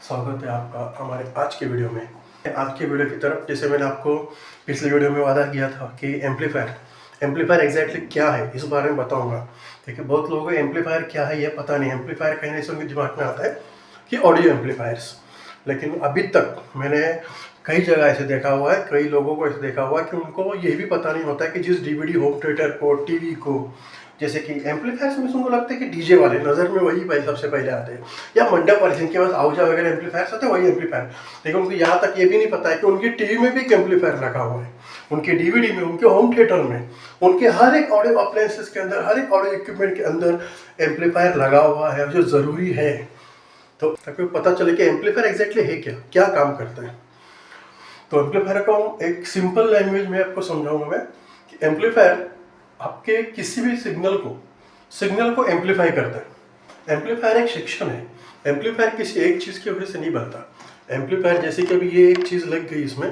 स्वागत है आपका हमारे आज के वीडियो में। आज के वीडियो की तरफ जैसे मैंने आपको पिछले वीडियो में वादा किया था कि एम्पलीफायर एग्जैक्टली क्या है इस बारे में बताऊंगा। देखिए बहुत लोगों को एम्पलीफायर क्या है ये पता नहीं। एम्पलीफायर कहने से उनके दिमाग में आता है कि ऑडियो एम्पलीफायर्स, लेकिन अभी तक मैंने कई जगह ऐसे देखा हुआ है, कई लोगों को ऐसे देखा हुआ है कि उनको ये भी पता नहीं होता है कि जिस डीवीडी होम थिएटर को, टीवी को, जैसे कि एम्पलीफायर्स में उनको लगता है कि डीजे वाले नज़र में वही सबसे पहले आते हैं, या मंडप वाले जिनके पास आउजा वगैरह एम्पलीफायर्स होते हैं वही एम्पलीफायर। लेकिन उनको यहाँ तक ये भी नहीं पता है कि उनकी टीवी में भी एक एम्पलीफायर लगा हुआ है, उनके डीवीडी में, उनके होम थिएटर में, उनके हर एक ऑडियो अप्लायंसेस के अंदर, हर एक ऑडियो इक्विपमेंट के अंदर एम्पलीफायर लगा हुआ है, जो ज़रूरी है। तो ताकि पता चले कि एम्पलीफायर एग्जैक्टली है क्या काम करता है। तो एम्पलीफायर को एक सिंपल लैंग्वेज में आपको समझाऊंगा मैं कि एम्पलीफायर आपके किसी भी सिग्नल को एम्पलीफाई करता है। एम्पलीफायर एक सेक्शन है। एम्पलीफायर किसी एक चीज़ की वजह से नहीं बनता। एम्पलीफायर जैसे कि अभी ये एक चीज़ लग गई इसमें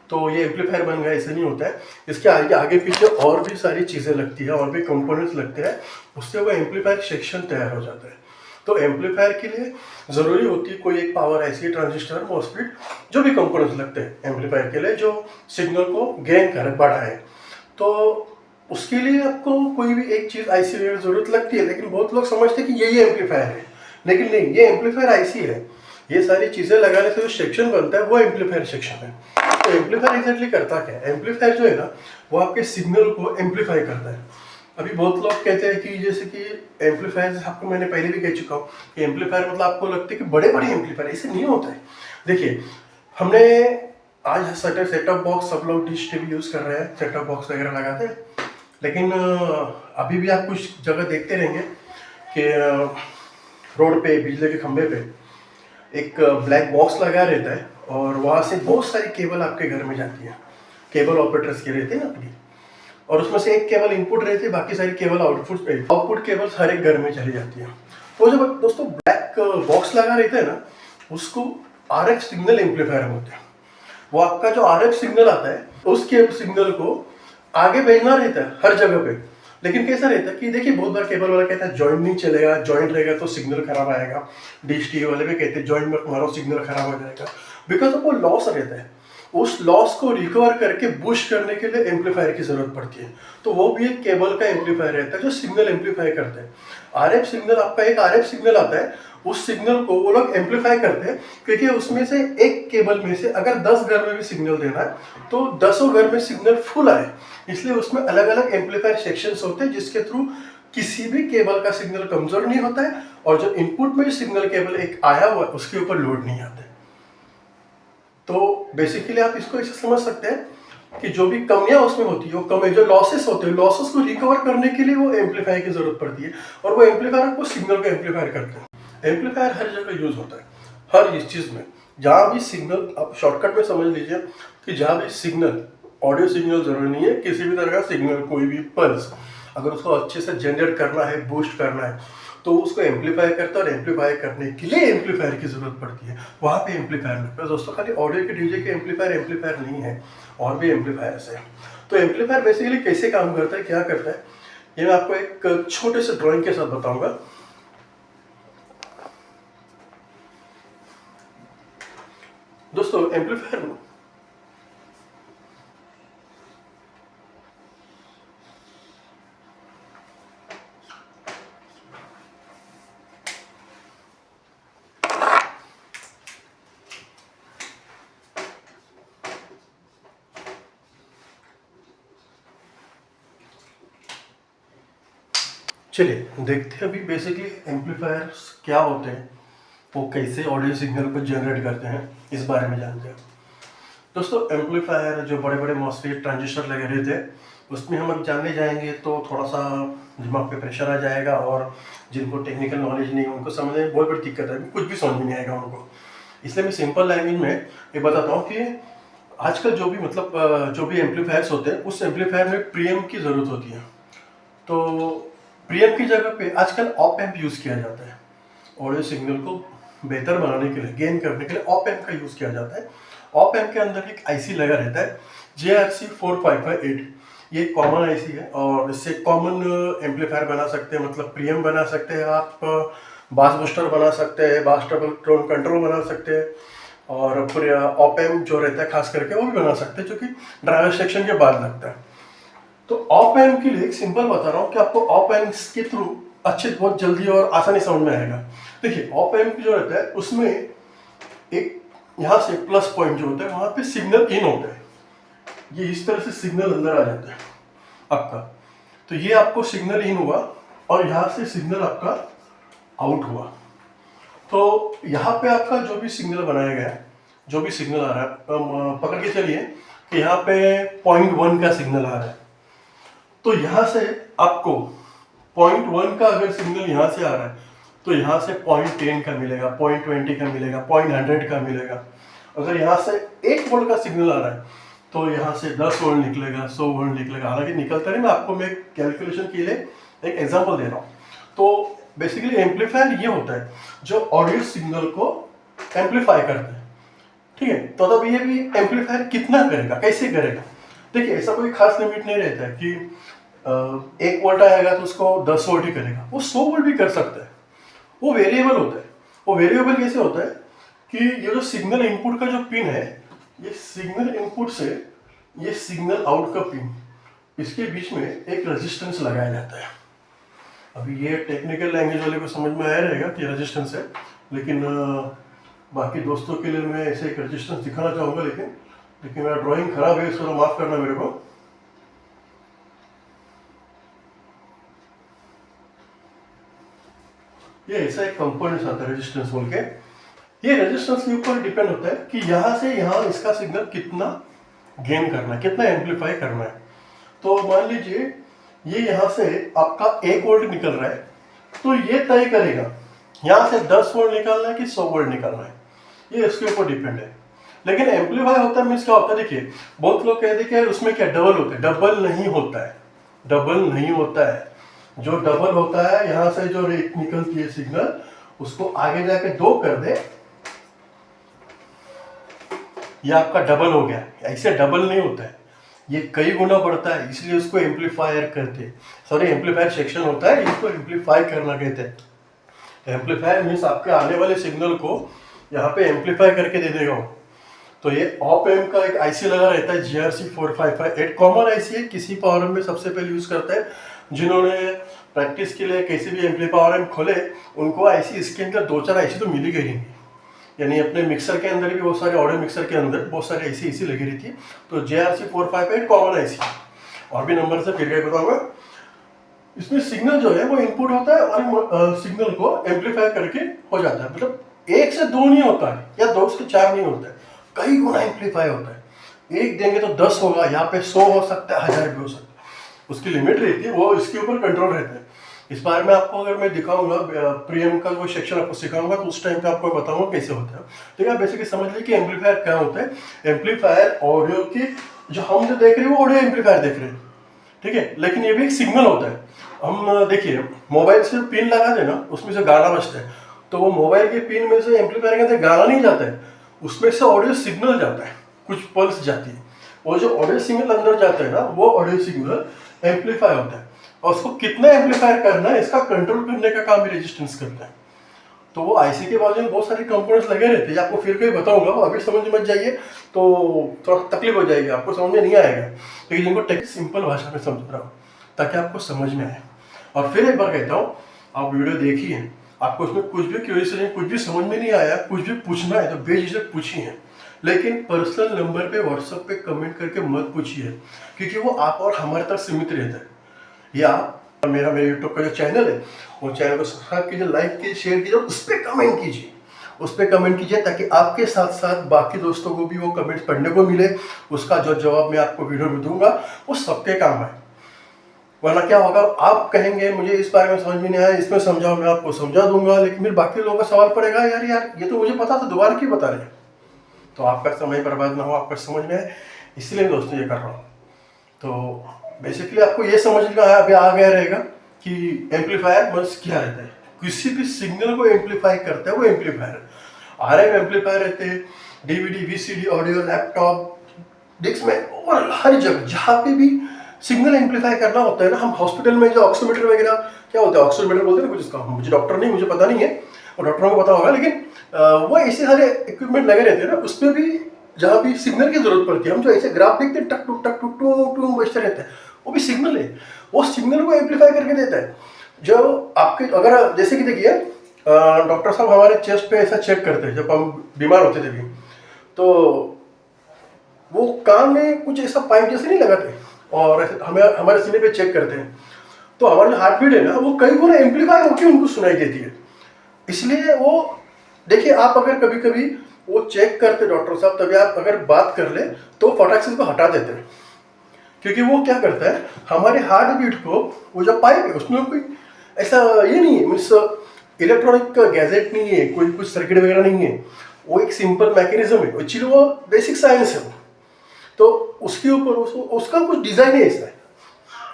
तो ये एम्पलीफायर बन गया, ऐसे नहीं होता है। इसके आगे पीछे और भी सारी चीज़ें लगती है, और भी कंपोनेंट्स लगते हैं, उससे वो एम्पलीफायर सेक्शन तैयार हो जाता है। तो एम्पलीफायर के लिए ज़रूरी होती है कोई एक पावर आईसी, ट्रांजिस्टर, मॉसफेट, जो भी कंपोनेंट्स लगते हैं एम्पलीफायर के लिए जो सिग्नल को गेन कर बढ़ाए। तो उसके लिए आपको कोई भी एक चीज़ आईसी वगैरह ज़रूरत लगती है, लेकिन बहुत लोग समझते हैं कि यही एम्पलीफायर है, लेकिन नहीं, ये एम्पलीफायर आईसी है। ये सारी चीज़ें लगाने से जो सेक्शन बनता है वो एम्पलीफायर सेक्शन है। तो एम्पलीफायर एग्जैक्टली करता क्या है? एम्पलीफायर जो है ना वो आपके सिग्नल को एम्पलीफाई करता है। अभी बहुत लोग कहते हैं कि जैसे कि एम्पलीफायर, आपको मैंने पहले भी कह चुका हूँ कि एम्पलीफायर मतलब आपको लगता है कि बड़े बड़े एम्पलीफायर, ऐसे नहीं होता है। देखिए हमने आज सेटअप बॉक्स, सब लोग डिश टीवी यूज़ कर रहे हैं, सेटअप बॉक्स वगैरह लगाते हैं, लेकिन अभी भी आप कुछ जगह देखते रहेंगे कि रोड पे, बिजली के खंभे पे एक ब्लैक बॉक्स लगा रहता है, और वहाँ से बहुत सारी केबल आपके घर में जाती है। केबल ऑपरेटर्स के रहते हैं ना अपनी, और उसमें से एक केबल इनपुट रहती है, बाकी सारी केबल आउटपुट केबल हर एक घर में चली जाती है। तो जब दोस्तों ब्लैक बॉक्स लगा रहता है ना, उसको आरएफ सिग्नल एम्पलीफायर बोलते हैं। वो आपका जो आरएफ सिग्नल आता है उसके सिग्नल को आगे भेजना रहता है हर जगह पे। लेकिन कैसा रहता है कि देखिए बहुत बार केबल वाला कहता है जॉइंट नहीं चलेगा, जॉइंट रहेगा तो सिग्नल खराब आएगा। डिश टीवी वाले भी कहते हैं जॉइंट मत मारो, सिग्नल खराब हो जाएगा, बिकॉज वो लॉस रहता है। उस लॉस को रिकवर करके बूस्ट करने के लिए एम्पलीफायर की जरूरत पड़ती है। तो वो भी एक केबल का एम्पलीफायर रहता है जो सिग्नल एम्पलीफाई करता है। आरएफ सिग्नल, आपका एक आरएफ सिग्नल आता है, उस सिग्नल को वो लोग एम्पलीफाई करते हैं, क्योंकि उसमें से एक केबल में से अगर 10 घर में भी सिग्नल देना है तो 10 घर में सिग्नल फुल आए, इसलिए उसमें अलग अलग एम्पलीफायर सेक्शंस होते हैं जिसके थ्रू किसी भी केबल का सिग्नल कमजोर नहीं होता है, और जो इनपुट में सिग्नल केबल एक आया हुआ है उसके ऊपर लोड नहीं आता है। तो बेसिकली आप इसको ऐसे समझ सकते हैं कि जो भी कमियां उसमें होती है, वो कमी, जो लॉसेस होते हैं, लॉसेस को रिकवर करने के लिए वो एम्पलीफायर की जरूरत पड़ती है, और वो एम्पलीफायर आपको सिग्नल को एम्पलीफायर करते हैं। एम्पलीफायर हर जगह यूज होता है, हर इस चीज में, जहां भी सिग्नल, आप शॉर्टकट में समझ लीजिए कि जहां भी सिग्नल, ऑडियो सिग्नल जरूरी नहीं है, किसी भी तरह का सिग्नल, कोई भी पल्स अगर उसको अच्छे से जनरेट करना है, बूस्ट करना है, तो उसको एम्पलीफाई करता है, और एम्पलीफाई करने के लिए एम्पलीफायर की जरूरत पड़ती है, वहाँ पे एम्पलीफायर लगता है। दोस्तों खाली ऑडियो के डीजे के एम्पलीफायर नहीं है, और भी एम्पलीफायर्स है। तो एम्पलीफायर बेसिकली कैसे काम करता है, क्या करता है, ये मैं आपको एक छोटे से ड्राइंग के साथ बताऊंगा। दोस्तों एम्पलीफायर चलिए देखते हैं अभी बेसिकली एम्पलीफायर्स क्या होते हैं, वो कैसे ऑडियो सिग्नल को जनरेट करते हैं, इस बारे में जानते हैं। दोस्तों एम्पलीफायर जो बड़े बड़े मॉसफेट, ट्रांजिस्टर लगे रहते हैं, उसमें हम अब जानने जाएंगे तो थोड़ा सा दिमाग पे प्रेशर आ जाएगा, और जिनको टेक्निकल नॉलेज नहीं है उनको समझने में बहुत बड़ी दिक्कत है, कुछ भी समझ में नहीं आएगा उनको। इसलिए मैं सिंपल लैंग्वेज में ये बताता हूँ कि आजकल जो भी जो भी एम्पलीफायर्स होते हैं, उस एम्पलीफायर में प्रीएम्प की ज़रूरत होती है। तो प्रीएम्प की जगह पे आजकल ऑप एम्प यूज़ किया जाता है। ऑडियो सिग्नल को बेहतर बनाने के लिए, गेन करने के लिए ऑप एम्प का यूज़ किया जाता है। ऑप एम्प के अंदर एक आईसी लगा रहता है, JRC4558। ये कॉमन आईसी है, और इससे कॉमन एम्पलीफायर बना सकते हैं, मतलब प्रीएम्प बना सकते हैं आप, बास बूस्टर बना सकते हैं, बास टोन कंट्रोल बना सकते हैं, और फिर ऑप एम्प जो रहता है खास करके वो भी बना सकते हैं, जो कि ड्राइवर सेक्शन के बाद लगता है। तो ऑप एम्प के लिए एक सिंपल बता रहा हूँ कि आपको ऑप एम्प के थ्रू अच्छे बहुत जल्दी और आसानी समझ में आएगा। देखिए ऑप एम्प जो रहता है उसमें एक यहाँ से प्लस पॉइंट जो होता है वहाँ पे सिग्नल इन होता है, ये इस तरह से सिग्नल अंदर आ जाता है आपका। तो ये आपको सिग्नल इन हुआ और यहाँ से सिग्नल आपका आउट हुआ। तो यहाँ पे आपका जो भी सिग्नल बनाया गया है, जो भी सिग्नल आ रहा है, पकड़ के चलिए कि यहाँ पे 0.1 का सिग्नल आ रहा है। तो यहाँ से आपको 0.1 का अगर सिग्नल यहाँ से आ रहा है तो यहाँ से 0.10 का मिलेगा, 0.20 का मिलेगा, 0.100 का मिलेगा। अगर यहाँ से 1 वोल्ट का सिग्नल आ रहा है तो यहाँ से 10 वोल्ट निकलेगा, 100 वोल्ट निकलेगा। हालांकि निकलता नहीं, मैं आपको मैं कैलकुलेशन के लिए एक एग्जांपल दे रहा हूँ। तो बेसिकली एम्पलीफायर ये होता है जो ऑडियो सिग्नल को एम्पलीफाई करता है, ठीक है। तो तब ये भी एम्पलीफायर कितना करेगा, कैसे करेगा। देखिए ऐसा कोई खास लिमिट नहीं रहता है कि 1 वोल्ट आएगा तो उसको 10 वोल्ट ही करेगा, वो 100 वोल्ट भी कर सकता है। वो वेरिएबल होता है। वो वेरिएबल कैसे होता है कि ये जो सिग्नल इनपुट का जो पिन है, ये सिग्नल इनपुट से ये सिग्नल आउट का पिन, इसके बीच में एक रेजिस्टेंस लगाया जाता है। अभी ये टेक्निकल लैंग्वेज वाले को समझ में आया रहेगा कि रेजिस्टेंस है, लेकिन बाकी दोस्तों के लिए मैं ऐसे एक रेजिस्टेंस दिखाना चाहूँगा। लेकिन मेरा ड्राइंग खराब है, इसको माफ़ करना मेरे को। ये ऐसा एक कंपोनेंट आता है रेजिस्टेंस बोल के। ये रेजिस्टेंस के ऊपर डिपेंड होता है कि यहाँ से यहाँ इसका सिग्नल कितना गेन करना है, कितना एम्पलीफाई करना है। तो मान लीजिए ये यहाँ से आपका 1 वोल्ट निकल रहा है, तो ये तय करेगा यहाँ से 10 वोल्ट निकालना है कि 100 वोल्ट निकालना है, ये इसके ऊपर डिपेंड है। लेकिन एम्पलीफाई होता है मीन्स क्या होता है, देखिए बहुत लोग कहते हैं कि उसमें क्या डबल होता है। डबल नहीं होता है, डबल नहीं होता है। जो डबल होता है यहाँ से जो रेट निकलती है सिग्नल, उसको आगे जाके 2 कर दे, ये आपका डबल हो गया। ऐसे डबल नहीं होता है, ये कई गुना बढ़ता है, इसलिए उसको एम्पलीफायर कहते हैं। सॉरी, एम्पलीफायर सेक्शन होता है, इसको एम्पलीफाई करना कहते हैं। एम्पलीफायर मीन्स आपके आने वाले सिग्नल को यहाँ पे एम्पलीफाई करके दे देगा। तो ये ऑप एम्प का एक आईसी लगा रहता है, GRC 455 कॉमन आईसी है, किसी पावर एम्प में सबसे पहले यूज करता है। जिन्होंने प्रैक्टिस के लिए कैसे भी एम्पलीफायर एम्प खोले, उनको आईसी इसके अंदर 2-4 आईसी तो मिल ही गई नहीं। यानी अपने मिक्सर के अंदर भी बहुत सारे, ऑडियो मिक्सर के अंदर बहुत सारे आईसी लगी रही थी। तो GRC 458 कॉमन आईसी, और भी नंबर से फिर गए बताऊंगा। इसमें सिग्नल जो है वो इनपुट होता है और सिग्नल को एम्पलीफाई करके हो जाता है। मतलब 1 से 2 नहीं होता है या 2 से 4 नहीं होता है, कई गुना एम्पलीफाई होता है। 1 देंगे तो 10 होगा, यहाँ पे 100 हो सकता है, 1000 भी हो सकता है। उसकी लिमिट रहती है, वो इसके ऊपर कंट्रोल रहता है। इस बारे में आपको अगर मैं दिखाऊंगा, प्रीएम का कोई सेक्शन आपको सिखाऊंगा, तो उस टाइम पे आपको बताऊंगा कैसे होता है। ठीक है, बेसिकली समझ लीजिए कि एम्पलीफायर क्या होता है। एम्पलीफायर ऑडियो की, जो हम जो देख रहे हैं वो ऑडियो एम्पलीफायर देख रहे हैं, ठीक है, लेकिन ये भी एक सिग्नल होता है। हम देखिए मोबाइल से पिन लगा देना, उसमें से गाना बजता है, तो वो मोबाइल के पिन में से एम्पलीफायर के अंदर गाना नहीं जाता है, उसमें से ऑडियो सिग्नल जाता है, कुछ पल्स जाती है। वो जो ऑडियो सिग्नल अंदर जाता है ना, वो ऑडियो सिग्नल एम्पलीफाई होता है, और उसको कितना एम्पलीफायर करना है इसका कंट्रोल करने का काम भी रेजिस्टेंस करता है। तो वो आईसी के बाजू में बहुत सारे कंपोनेंट्स लगे रहते हैं, आपको फिर कहीं बताऊंगा, वो अभी समझ मत जाइए तो थोड़ा तकलीफ हो जाएगी, आपको समझ में नहीं आएगा। लेकिन जिनको टेक्निक सिंपल भाषा में समझ रहा हूँ ताकि आपको समझ में आए। और फिर एक बार कहता हूँ, आप वीडियो देखिए, आपको उसमें कुछ भी क्यूरियोसिटी, कुछ भी समझ में नहीं आया, कुछ भी पूछना है तो बेझिझक पूछिए, लेकिन पर्सनल नंबर पे व्हाट्सएप पे कमेंट करके मत पूछिए, क्योंकि वो आप और हमारे तक सीमित रहता है। या मेरे यूट्यूब का जो चैनल है, वो चैनल को सब्सक्राइब कीजिए, लाइक कीजिए, शेयर कीजिए, उस पर कमेंट कीजिए, उस पर कमेंट कीजिए, ताकि आपके साथ साथ बाकी दोस्तों को भी वो कमेंट्स पढ़ने को मिले। उसका जो जवाब मैं आपको वीडियो में दूंगा वो सबके काम है। वरना क्या होगा, आप कहेंगे मुझे इस बारे में समझ में नहीं आया, इसमें समझाओ, मैं आपको समझा दूंगा, लेकिन फिर बाकी लोगों का सवाल पड़ेगा, यार ये तो मुझे पता था, दोबारा क्यों बता रहे हैं। तो आपका समय बर्बाद ना हो, आपका समझ में आए, इसलिए दोस्तों ये कर रहा हूँ। तो बेसिकली आपको ये समझना है, अभी आ गया रहेगा कि एम्पलीफायर बस क्या रहता है। किसी भी सिग्नल को एम्पलीफाई करता है वो एम्पलीफायर। RF एम्पलीफायर रहते हैं, DVD, VCD, audio, laptop, disc में, और हर जगह जहाँ पे भी सिग्नल एम्पलीफाई करना होता है ना, हम हॉस्पिटल में जो ऑक्सीमीटर वगैरह क्या होता है, ऑक्सीमीटर बोलते हैं ना कुछ इसका, मुझे डॉक्टर नहीं, मुझे पता नहीं है, और डॉक्टरों को पता होगा, लेकिन वो ऐसे सारे इक्विपमेंट लगे रहते हैं ना, उसमें भी जहाँ भी सिग्नल की जरूरत पड़ती है, हम जो ऐसे ग्राफ देखते हैं टक टुक टक टुक टू टू बजते रहते हैं, वो भी सिग्नल है, वो सिग्नल को एम्पलीफाई करके देता है। जो आपके अगर जैसे कि देखिए डॉक्टर साहब हमारे चेस्ट पे ऐसा चेक करते हैं जब हम बीमार होते थे भी, तो वो कान में कुछ ऐसा पाइप जैसे नहीं लगाते और ऐसे हमें हमारे सीने पे चेक करते हैं, तो हमारा जो हार्ट बीट है ना वो कई गुना एम्पलीफाई होकर उनको सुनाई देती है। इसलिए वो देखिए, आप अगर कभी कभी वो चेक करते डॉक्टर साहब, तभी आप अगर बात कर ले तो फटाक से उसको हटा देते हैं, क्योंकि वो क्या करता है हमारे हार्ट बीट को, वो जो पाइप है उसमें कोई ऐसा ये नहीं है, मीन्स इलेक्ट्रॉनिक गैजेट नहीं है, कोई कुछ सर्किट वगैरह नहीं है, वो एक सिंपल मैकेनिज्म है, एक्चुअली वो बेसिक साइंस है। तो उसके ऊपर उसका कुछ डिजाइन है ऐसा है,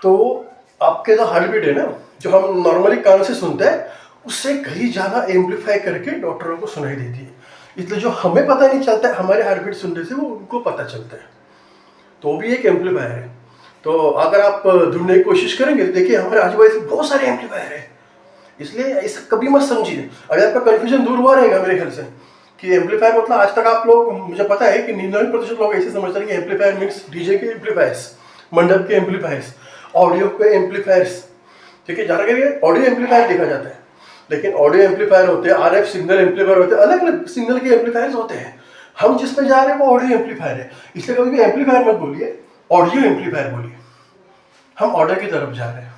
तो आपके जो हार्ट बीट है ना, जो हम नॉर्मली कान से सुनते हैं, उससे कहीं ज़्यादा एम्पलीफाई करके डॉक्टरों को सुनाई देती है। इसलिए जो हमें पता नहीं चलता है हमारे हार्ट बीट सुनने से, वो उनको पता चलता है, तो भी एक एम्पलीफायर है। तो अगर आप ढूंढने की कोशिश करेंगे तो देखिए हमारे आजू बाजू बहुत सारे एम्पलीफायर है। इसलिए ऐसा कभी मत समझिए, अगर आपका कन्फ्यूजन दूर हुआ रहेगा मेरे ख्याल से कि एम्पलीफायर मतलब, आज तक आप लोग, मुझे पता है कि 99% लोग ऐसे समझते हैं कि एम्पलीफायर मीन्स डीजे के एम्पलीफायर्स, मंडप के एम्पलीफायर्स, ऑडियो के एम्पलीफायर्स, ठीक है, ज़्यादा करके ऑडियो एम्पलीफायर देखा जाता है, लेकिन ऑडियो एम्पलीफायर होते हैं, आरएफ सिग्नल एम्पलीफायर होते हैं, अलग अलग सिग्नल के एम्पलीफायर्स होते हैं। हम जिस पे जा रहे हैं वो ऑडियो एम्पलीफायर है, इसलिए कभी भी एम्पलीफायर मत बोलिए, ऑडियो एम्पलीफायर बोलिए। हम ऑडियो की तरफ जा रहे हैं,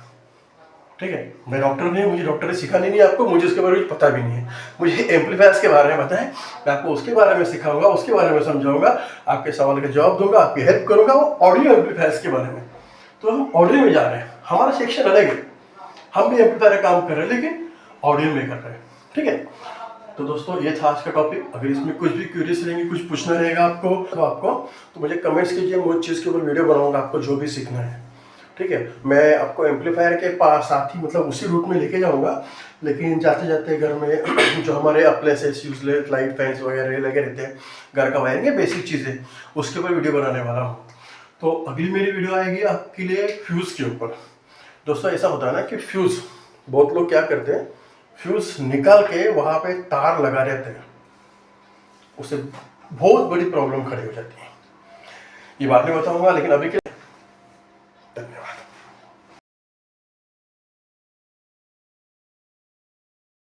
ठीक है। मैं डॉक्टर नहीं हूँ, मुझे डॉक्टर ने सिखानी नहीं है आपको, मुझे उसके बारे में पता भी नहीं है, मुझे एम्पलीफायर्स के बारे में पता है, मैं आपको उसके बारे में सिखाऊंगा, उसके बारे में समझाऊंगा, आपके सवाल का जवाब दूंगा, आपकी हेल्प करूंगा, वो ऑडियो एम्पलीफायर्स के बारे में। तो हम ऑडियो में जा रहे हैं, हमारा सेक्शन अलग है, हम भी एम्पलीफायर काम कर रहे हैं लेकिन ऑडियो में कर रहे हैं, ठीक है। तो दोस्तों ये था आज का टॉपिक। अगर इसमें कुछ भी क्यूरियस रहेंगे, कुछ पूछना रहेगा आपको तो मुझे कमेंट्स कीजिए, मैं उस चीज़ के ऊपर वीडियो बनाऊंगा, आपको जो भी सीखना है, ठीक है। मैं आपको एम्पलीफायर के पास साथ ही मतलब उसी रूट में लेके जाऊंगा, लेकिन जाते जाते घर में जो हमारे अप्लायंसेस यूजलेस लाइट फैंस वगैरह लगे रहते हैं, घर का वायरिंग है, बेसिक चीज़ें, उसके ऊपर वीडियो बनाने वाला हूँ। तो अगली मेरी वीडियो आएगी आपके लिए फ्यूज़ के ऊपर। दोस्तों ऐसा होता है ना कि फ्यूज़, बहुत लोग क्या करते हैं, फ्यूज़ निकाल के वहाँ पे तार लगा देते हैं, उससे बहुत बड़ी प्रॉब्लम खड़ी हो जाती है। ये बाद में बताऊंगा, लेकिन अभी के